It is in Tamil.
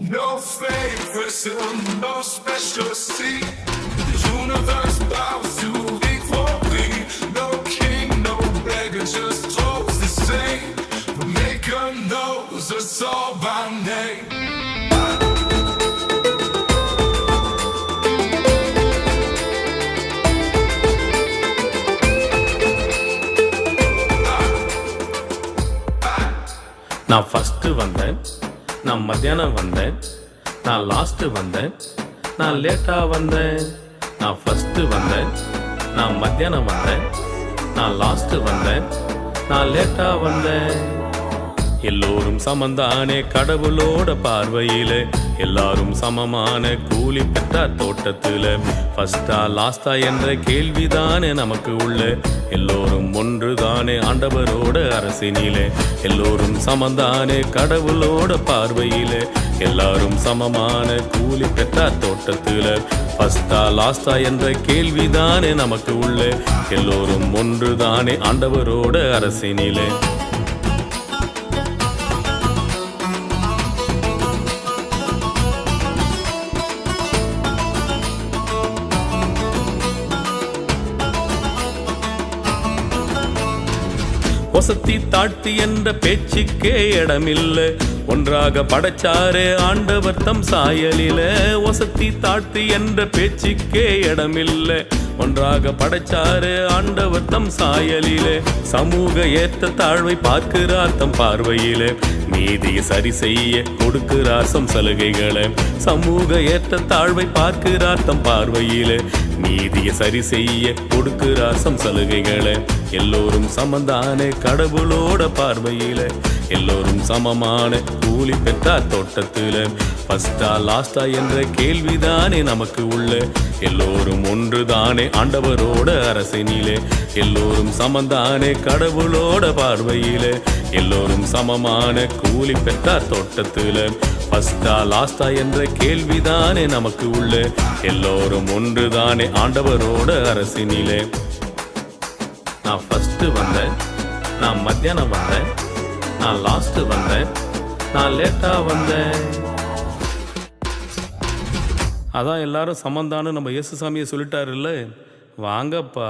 No favoritism, no special seat. The universe bows to equally. No king, no beggar, just souls the same. The maker knows us all by name. நான் ஃபஸ்ட்டு வந்தேன், நான் மத்தியானம் வந்தேன், நான் லாஸ்ட்டு வந்தேன், நான் லேட்டாக வந்தேன். நான் ஃபஸ்ட்டு வந்தேன், நான் மத்தியானம் வந்தேன், நான் லாஸ்ட்டு வந்தேன், நான் லேட்டாக வந்தேன். எல்லோரும் சமந்தானே கடவுளோட பார்வையில, எல்லாரும் சமமான கூலி பெற்றார் தோட்டத்துல. ஃபஸ்டா லாஸ்டா என்ற கேள்விதானே நமக்கு உள்ள, எல்லோரும் ஒன்றுதானே ஆண்டவரோட அரசினிலே. எல்லோரும் சமந்தானே கடவுளோட பார்வையில, எல்லாரும் சமமான கூலி பெற்றார் தோட்டத்துல. ஃபஸ்டா லாஸ்டா என்ற கேள்விதானே நமக்கு உள்ள, எல்லோரும் ஒன்றுதானே ஆண்டவரோட அரசினிலே. ஒசத்தி தாழ்த்தி என்ற பேச்சுக்கே இடமில்ல, ஒன்றாக படைச்சாரே ஆண்டவர் தம் சாயலில. ஒசத்தி தாழ்த்தி என்ற பேச்சுக்கே இடமில்ல, ஒன்றாக படைச்சாரே ஆண்டவர் தம் சாயலிலே. சமூக ஏற்ற தாழ்வை பார்க்கிறார் தம் பார்வையிலே, நீதியை சரி செய்ய கொடுக்கிறார் சம் சலுகைகளை. சமூக ஏற்ற தாழ்வை பார்க்கிறார் தம் பார்வையிலே, நீதியை சரி செய்ய கொடுக்கிறார் சம் சலுகைகளை. எல்லோரும் சமந்தானே கடவுளோட பார்வையில, எல்லோரும் சமமான கூலி பெற்றார் தோட்டத்துல. ஃபஸ்டா லாஸ்டா என்ற கேள்விதானே நமக்கு உள்ள, எல்லோரும் ஒன்றுதானே ஆண்டவரோட அரசினிலே. எல்லோரும் சமந்தானே கடவுளோட பார்வையில, எல்லோரும் சமமான கூலி பெற்றார் தோட்டத்துல. ஃபஸ்டா லாஸ்டா என்ற கேள்விதானே நமக்கு உள்ள, எல்லோரும் ஒன்றுதானே ஆண்டவரோட அரசினிலே. நான் ஃபஸ்ட்டு வந்தேன், நான் மத்தியானம் வந்தேன், நான் லாஸ்ட்டு வந்தேன், நான் லேட்டாக வந்தேன். அதான் எல்லாரும் சமந்தான்னு நம்ம இயேசுசாமியை சொல்லிட்டாருல்ல, வாங்கப்பா.